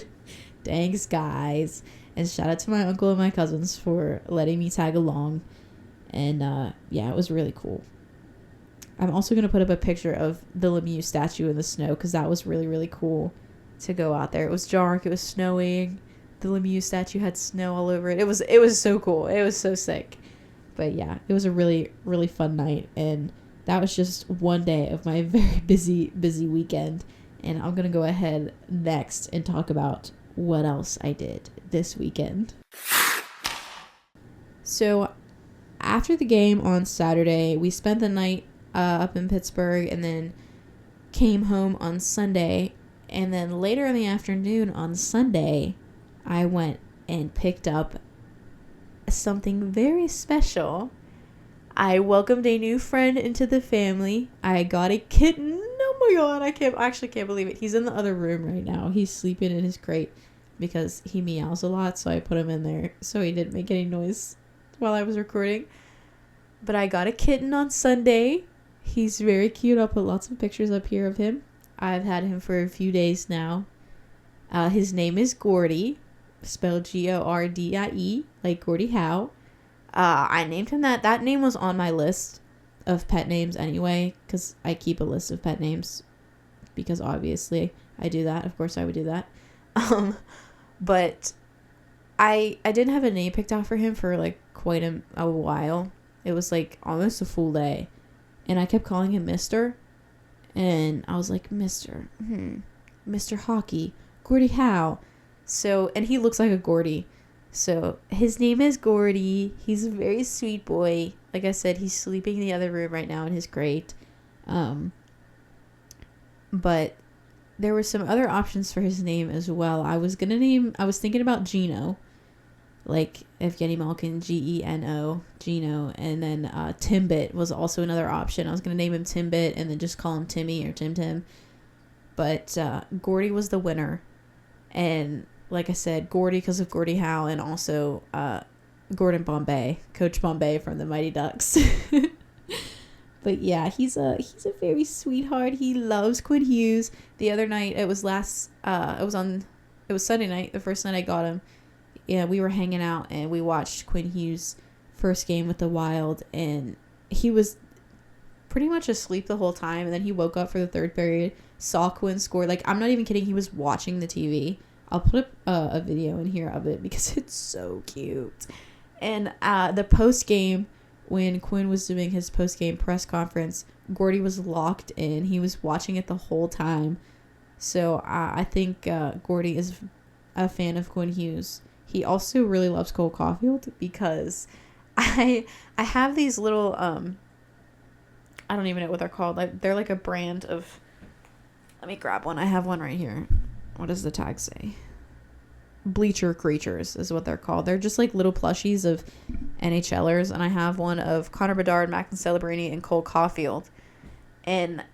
Thanks, guys. And shout out to my uncle and my cousins for letting me tag along. And yeah, it was really cool. I'm also going to put up a picture of the Lemieux statue in the snow, because that was really, really cool to go out there. It was dark, it was snowing, the Lemieux statue had snow all over it. It was so cool, it was so sick. But yeah, it was a really, really fun night, and that was just one day of my very busy weekend. And I'm gonna go ahead next and talk about what else I did this weekend. So after the game on Saturday, we spent the night up in Pittsburgh, and then came home on Sunday. And then later in the afternoon on Sunday, I went and picked up something very special. I welcomed a new friend into the family. I got a kitten. Oh my god, I actually can't believe it. He's in the other room right now. He's sleeping in his crate because he meows a lot, so I put him in there so he didn't make any noise while I was recording. But I got a kitten on Sunday. He's very cute. I'll put lots of pictures up here of him. I've had him for a few days now. His name is Gordy, spelled Gordie, like Gordie Howe. I named him that. That name was on my list of pet names anyway, because I keep a list of pet names, because obviously I do that. Of course I would do that. But I didn't have a name picked out for him for like quite a while. It was like almost a full day, and I kept calling him Mr. And I was like, Mr. Hockey, Gordie Howe. So, and he looks like a Gordy. So his name is Gordy. He's a very sweet boy. Like I said, he's sleeping in the other room right now in his crate. But there were some other options for his name as well. I was thinking about Gino, like Evgeny Malkin, Geno, Gino, and then Timbit was also another option. I was going to name him Timbit and then just call him Timmy or Tim. But Gordy was the winner. And like I said, Gordy because of Gordie Howe, and also Gordon Bombay, Coach Bombay from the Mighty Ducks. But yeah, he's a very sweetheart. He loves Quinn Hughes. The other night, it was Sunday night, the first night I got him. Yeah, we were hanging out and we watched Quinn Hughes' first game with the Wild, and he was pretty much asleep the whole time, and then he woke up for the third period, saw Quinn score. Like, I'm not even kidding, he was watching the TV. I'll put up a video in here of it because it's so cute. And the post game, when Quinn was doing his post game press conference, Gordy was locked in. He was watching it the whole time. So I think Gordy is a fan of Quinn Hughes. He also really loves Cole Caulfield, because I have these little I don't even know what they're called. They're like a brand of. Let me grab one. I have one right here. What does the tag say? Bleacher Creatures is what they're called. They're just like little plushies of NHLers, and I have one of Connor Bedard, Macklin Celebrini, and Cole Caulfield. And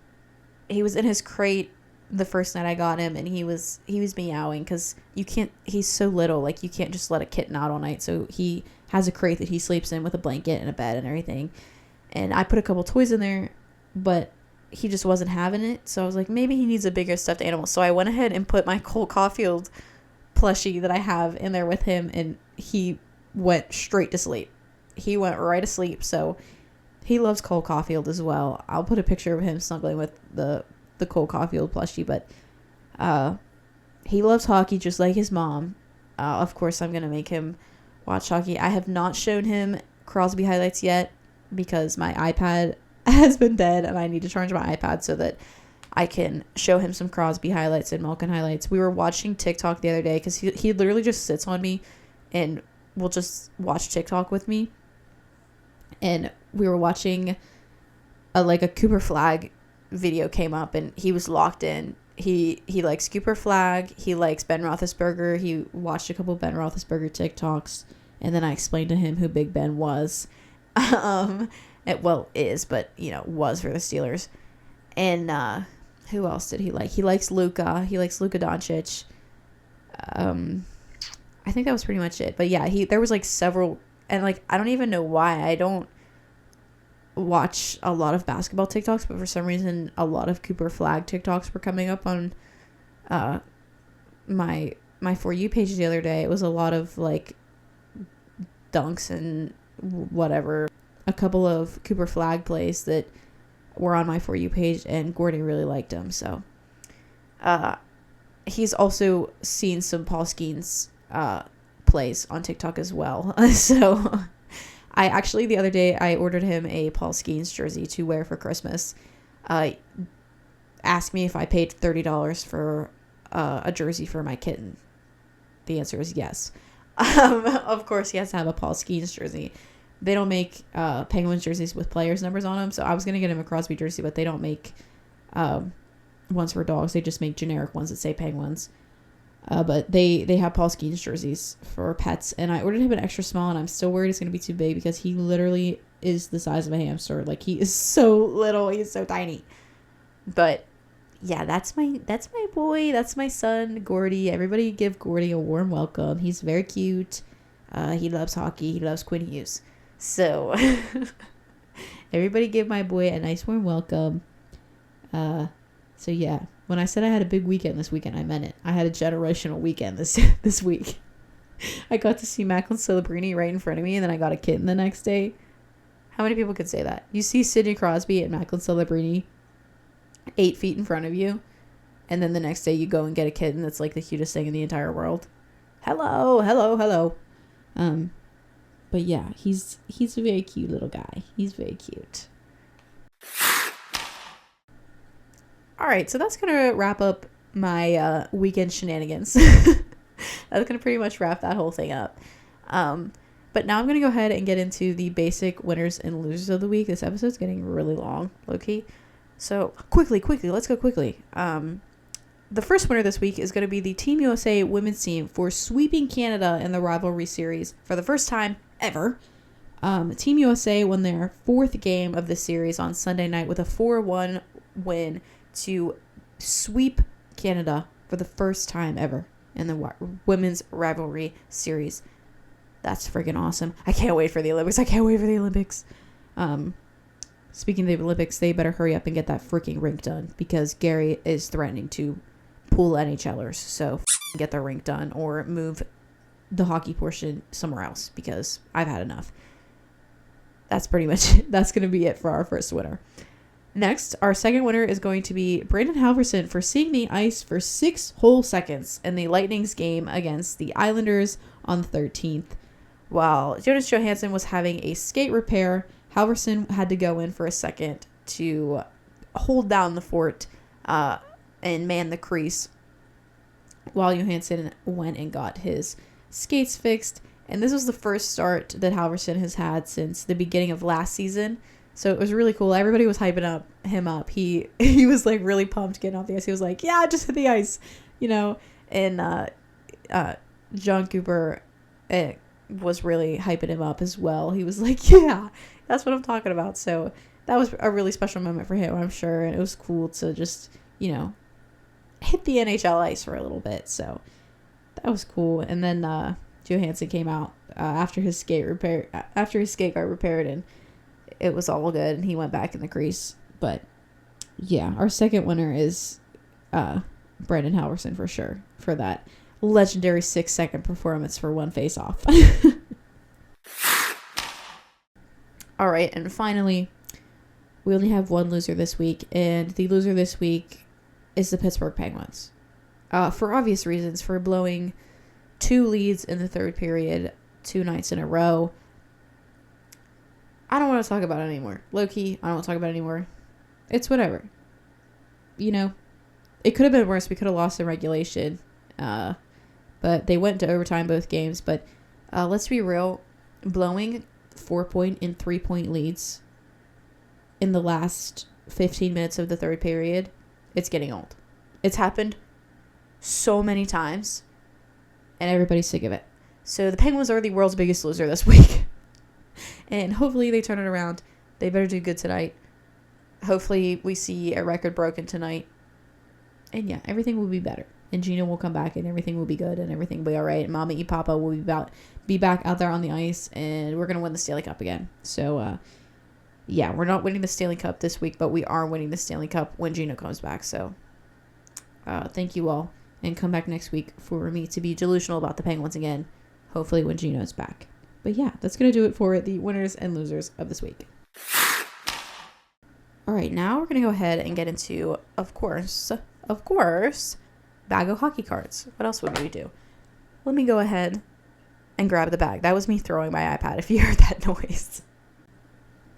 he was in his crate the first night I got him, and he was meowing because he's so little, like you can't just let a kitten out all night. So he has a crate that he sleeps in with a blanket and a bed and everything. And I put a couple toys in there, but he just wasn't having it. So I was like, maybe he needs a bigger stuffed animal. So I went ahead and put my Cole Caulfield plushie that I have in there with him, and he went straight to sleep. He went right to sleep. So he loves Cole Caulfield as well. I'll put a picture of him snuggling with the Cole Caulfield plushie, but he loves hockey just like his mom. Of course, I'm going to make him watch hockey. I have not shown him Crosby highlights yet because my iPad has been dead, and I need to charge my iPad so that I can show him some Crosby highlights and Malkin highlights. We were watching TikTok the other day because he literally just sits on me and will just watch TikTok with me. And we were watching a Cooper Flag video came up, and he was locked in. He likes Cooper Flag. He likes Ben Roethlisberger. He watched a couple of Ben Roethlisberger TikToks, and then I explained to him who Big Ben was. Is, but, was for the Steelers. And who else did he like? He likes Luka. He likes Luka Doncic. I think that was pretty much it. But yeah, there was several, and I don't even know why I don't watch a lot of basketball TikToks, but for some reason a lot of Cooper Flag TikToks were coming up on my For You page the other day. It was a lot of dunks and whatever. A couple of Cooper Flag plays that were on my For You page, and Gordy really liked them. So he's also seen some Paul Skeens plays on TikTok as well. So I actually, the other day, I ordered him a Paul Skeens jersey to wear for Christmas. Asked me if I paid $30 for a jersey for my kitten. The answer is yes. Of course, he has to have a Paul Skeens jersey. They don't make Penguins jerseys with players' numbers on them, so I was going to get him a Crosby jersey, but they don't make ones for dogs. They just make generic ones that say Penguins. But they have Paul Skeens jerseys for pets, and I ordered him an extra small, and I'm still worried it's going to be too big because he literally is the size of a hamster. He is so little. He is so tiny. But yeah, that's my boy. That's my son, Gordy. Everybody give Gordy a warm welcome. He's very cute. He loves hockey. He loves Quinn Hughes. So everybody give my boy a nice warm welcome. So yeah, when I said I had a big weekend this weekend, I meant it. I had a generational weekend this week. I got to see Macklin Celebrini right in front of me, and then I got a kitten the next day. How many people could say that? You see Sidney Crosby and Macklin Celebrini 8 feet in front of you, and then the next day you go and get a kitten that's the cutest thing in the entire world. Hello. But yeah, he's a very cute little guy. He's very cute. All right, so that's going to wrap up my weekend shenanigans. That's going to pretty much wrap that whole thing up. But now I'm going to go ahead and get into the basic winners and losers of the week. This episode's getting really long, low-key. So quickly, let's go quickly. The first winner this week is going to be the Team USA women's team for sweeping Canada in the rivalry series for the first time ever. Team USA won their 4th game of the series on Sunday night with a 4-1 win to sweep Canada for the first time ever in the women's rivalry series. That's freaking awesome. I can't wait for the Olympics. Speaking of the Olympics, they better hurry up and get that freaking rink done because Gary is threatening to pull NHLers. So get the rink done or move the hockey portion somewhere else because I've had enough. That's pretty much it. That's going to be it for our first winner. Next, our second winner is going to be Brandon Halverson for seeing the ice for 6 whole seconds in the Lightning's game against the Islanders on the 13th. While Jonas Johansson was having a skate repair, Halverson had to go in for a second to hold down the fort and man the crease while Johansson went and got his skates fixed. And this was the first start that Halverson has had since the beginning of last season. So it was really cool. Everybody was hyping him up. He was really pumped getting off the ice. He was like, yeah, just hit the ice, And John Cooper was really hyping him up as well. He was like, yeah, that's what I'm talking about. So that was a really special moment for him, I'm sure. And it was cool to just, hit the NHL ice for a little bit. So that was cool. And then Johansson came out after his skate got repaired, and it was all good, and he went back in the crease. But yeah, our second winner is Brandon Halverson for sure, for that legendary 6-second performance for one face-off. All right, and finally, we only have one loser this week, and the loser this week is the Pittsburgh Penguins. For obvious reasons, for blowing 2 leads in the third period 2 nights in a row. I don't want to talk about it anymore. Low-key, I don't want to talk about it anymore. It's whatever. You know, it could have been worse. We could have lost in regulation. But they went to overtime both games. But let's be real. Blowing 4-point and 3-point leads in the last 15 minutes of the third period, it's getting old. It's happened so many times, and everybody's sick of it. So the Penguins are the world's biggest loser this week. And hopefully they turn it around. They better do good tonight. Hopefully we see a record broken tonight. And yeah, everything will be better. And Gina will come back, and everything will be good, and everything will be all right. Mama and Papa will be back out there on the ice, and we're going to win the Stanley Cup again. So, yeah, we're not winning the Stanley Cup this week, but we are winning the Stanley Cup when Gina comes back. So, thank you all, and come back next week for me to be delusional about the Penguins again, hopefully when Gina's back. But yeah, that's going to do it for the winners and losers of this week. All right, now we're going to go ahead and get into, of course, bag of hockey cards. What else would we do? Let me go ahead and grab the bag. That was me throwing my iPad if you heard that noise.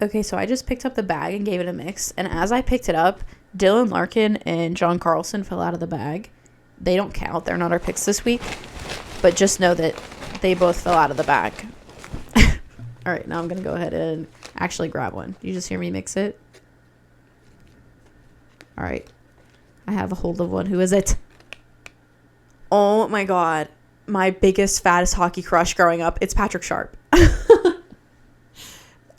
Okay, so I just picked up the bag and gave it a mix. And as I picked it up, Dylan Larkin and John Carlson fell out of the bag. They don't count. They're not our picks this week. But just know that they both fell out of the bag. All right, now I'm going to go ahead and actually grab one. You just hear me mix it? All right. I have a hold of one. Who is it? Oh my God. My biggest, fattest hockey crush growing up. It's Patrick Sharp.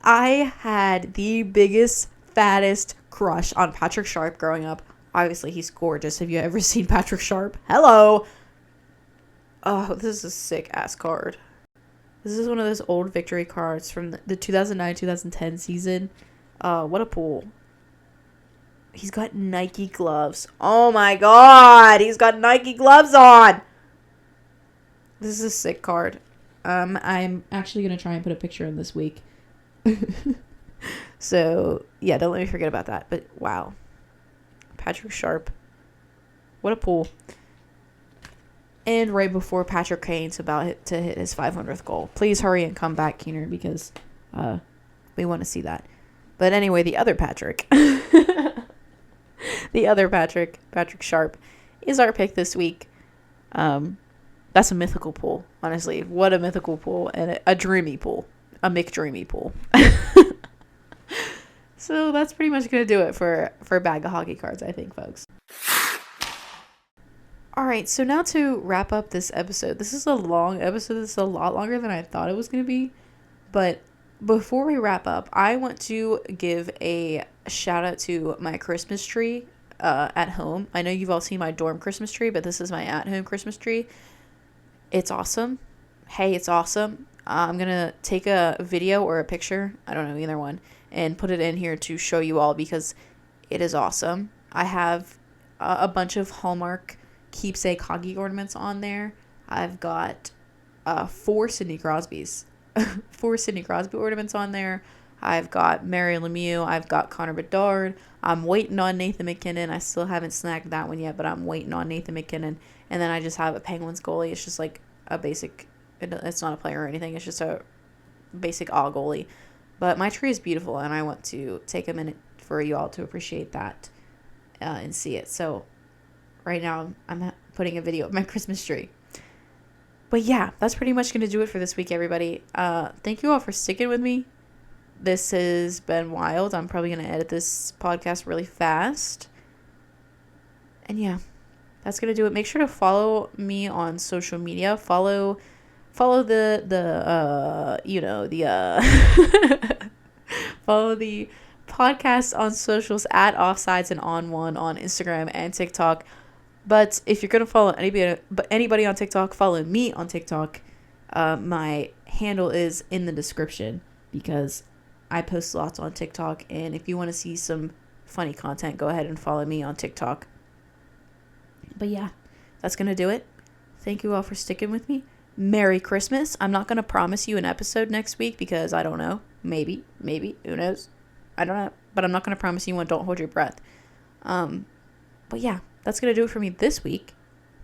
I had the biggest, fattest crush on Patrick Sharp growing up. Obviously, he's gorgeous. Have you ever seen Patrick Sharp? Hello. Oh, this is a sick ass card. This is one of those old victory cards from the 2009-2010 season. What a pull. He's got Nike gloves. Oh my God. He's got Nike gloves on. This is a sick card. I'm actually going to try and put a picture in this week. So, yeah, don't let me forget about that. But, wow. Patrick Sharp. What a pull. And right before Patrick Kane's about to hit his 500th goal. Please hurry and come back, Keener, because we want to see that. But anyway, the other Patrick. The other Patrick Sharp, is our pick this week. That's a mythical pull, honestly. What a mythical pull, and a dreamy pull. A McDreamy pull. So that's pretty much going to do it for a bag of hockey cards, I think, folks. All right, so now to wrap up this episode. This is a long episode. This is a lot longer than I thought it was going to be. But before we wrap up, I want to give a shout out to my Christmas tree at home. I know you've all seen my dorm Christmas tree, but this is my at-home Christmas tree. It's awesome. Hey, it's awesome. I'm going to take a video or a picture, I don't know, either one, and put it in here to show you all because it is awesome. I have a bunch of Hallmark keepsake hockey ornaments on there. I've got 4 Sidney Crosbys. 4 Sidney Crosby ornaments on there. I've got Mary Lemieux. I've got Connor Bedard. I'm waiting on Nathan McKinnon. I still haven't snagged that one yet, but I'm waiting on Nathan McKinnon. And then I just have a Penguins goalie. It's just like a basic, it's not a player or anything. It's just a basic all goalie. But my tree is beautiful, and I want to take a minute for you all to appreciate that and see it. So right now I'm putting a video of my Christmas tree. But yeah, that's pretty much going to do it for this week, everybody. Thank you all for sticking with me. This has been wild. I'm probably going to edit this podcast really fast. And yeah, that's going to do it. Make sure to follow me on social media. Follow the follow the podcast on socials at Offsides and On One on Instagram and TikTok. But if you're going to follow anybody on TikTok, follow me on TikTok. My handle is in the description because I post lots on TikTok. And if you want to see some funny content, go ahead and follow me on TikTok. But yeah, that's going to do it. Thank you all for sticking with me. Merry Christmas. I'm not going to promise you an episode next week because I don't know. Maybe. Who knows? I don't know. But I'm not going to promise you one. Don't hold your breath. But yeah, that's going to do it for me this week.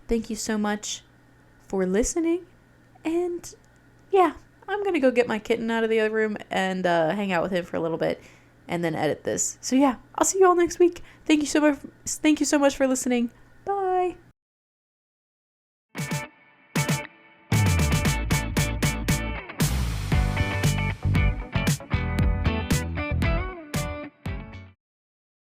Thank you so much for listening. And yeah, I'm going to go get my kitten out of the other room and hang out with him for a little bit and then edit this. So yeah, I'll see you all next week. Thank you so much for listening.